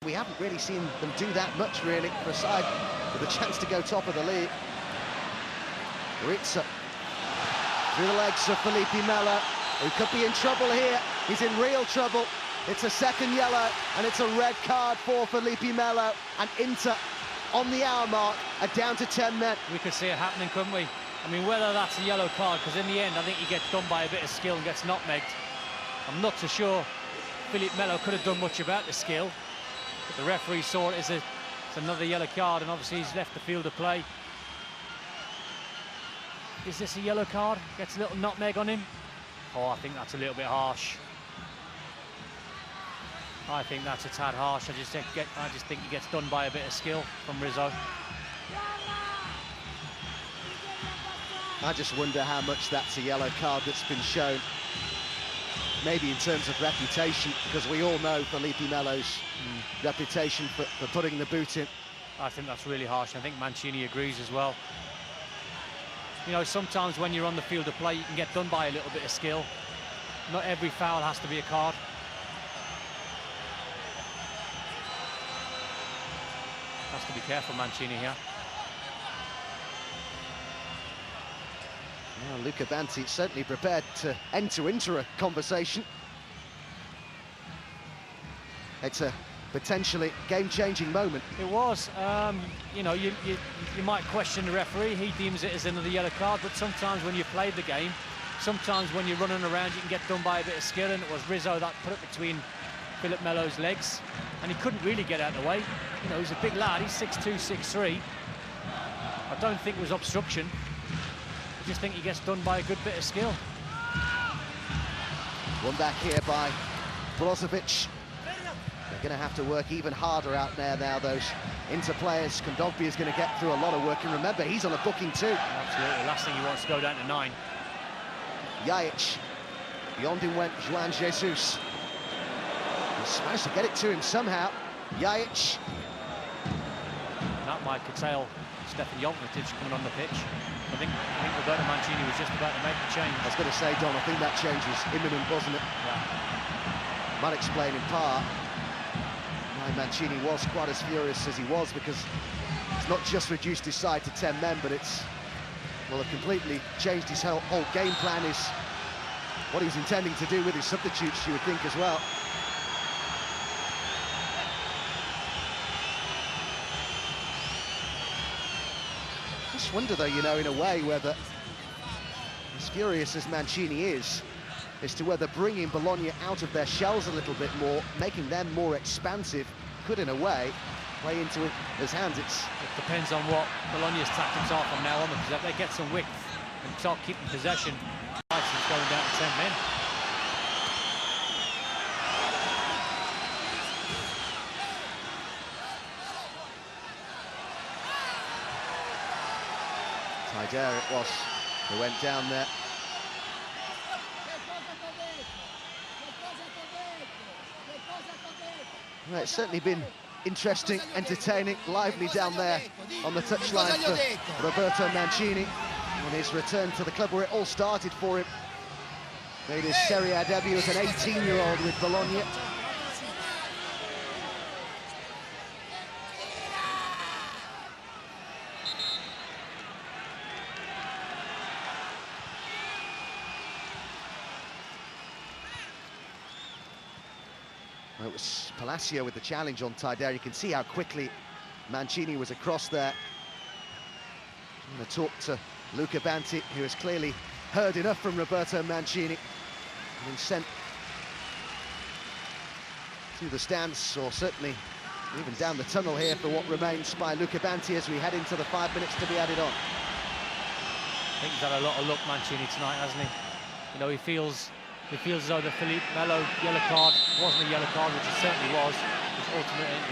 We haven't really seen them do that much, really, for a side with a chance to go top of the league. Ritza through the legs of Felipe Melo, who could be in trouble here. He's in real trouble. It's a second yellow, and it's a red card for Felipe Melo. And Inter, on the hour mark, are down to 10 men. We could see it happening, couldn't we? I mean, whether that's a yellow card, because in the end, I think he gets done by a bit of skill and gets nutmegged. I'm not so sure Felipe Melo could have done much about the skill. But the referee saw it as it's another yellow card, and obviously he's left the field of play. Is this a yellow card? Gets a little nutmeg on him. Oh, I think that's a little bit harsh. I think that's a tad harsh. I just think he gets done by a bit of skill from Rizzo. I just wonder how much that's a yellow card that's been shown. Maybe in terms of reputation, because we all know Felipe Melo's reputation for putting the boot in. I think that's really harsh. I think Mancini agrees as well. You know, sometimes when you're on the field of play, you can get done by a little bit of skill. Not every foul has to be a card. Has to be careful, Mancini here. Well, Luca Banti certainly prepared to enter into a conversation. It's a potentially game-changing moment. It was. You know, you might question the referee. He deems it as another yellow card, but sometimes when you play the game, sometimes when you're running around, you can get done by a bit of skill, and it was Rizzo that put it between Felipe Melo's legs, and he couldn't really get out of the way. You know, he's a big lad. He's 6'2", 6'3". I don't think it was obstruction. I just think he gets done by a good bit of skill. One back here by Brozovic. They're going to have to work even harder out there now, those Inter players. Kondogbia is going to get through a lot of work, and remember, he's on a booking too. Absolutely, last thing he wants to go down to 9. Yajic. Beyond him went Juan Jesus. He's managed to get it to him somehow. Yajic. That might curtail Stefan Jovetic coming on the pitch. I think Roberto Mancini was just about to make the change. I was going to say, Don, I think that change was imminent, wasn't it? Yeah. Might explain in part why Mancini was quite as furious as he was, because it's not just reduced his side to 10 men, but it's, well, completely changed his whole game plan, is what he's intending to do with his substitutes, you would think, as well. I just wonder, though, you know, in a way, whether, as furious as Mancini is, as to whether bringing Bologna out of their shells a little bit more, making them more expansive, could, in a way, play into his hands. It depends on what Bologna's tactics are from now on, because if they get some width and start keeping possession, it's going down to 10 men. Taider it was who went down there. Well, it's certainly been interesting, entertaining, lively down there on the touchline for Roberto Mancini on his return to the club where it all started for him. Made his Serie A debut as an 18-year-old with Bologna. Well, it was Palacio with the challenge on Taider. You can see how quickly Mancini was across there. I'm going to talk to Luca Banti, who has clearly heard enough from Roberto Mancini, and been sent to the stands, or certainly even down the tunnel here for what remains by Luca Banti as we head into the 5 minutes to be added on. I think he's had a lot of luck, Mancini, tonight, hasn't he? You know, he feels as though the Felipe Melo yellow card wasn't a yellow card, which it certainly was. It was ultimately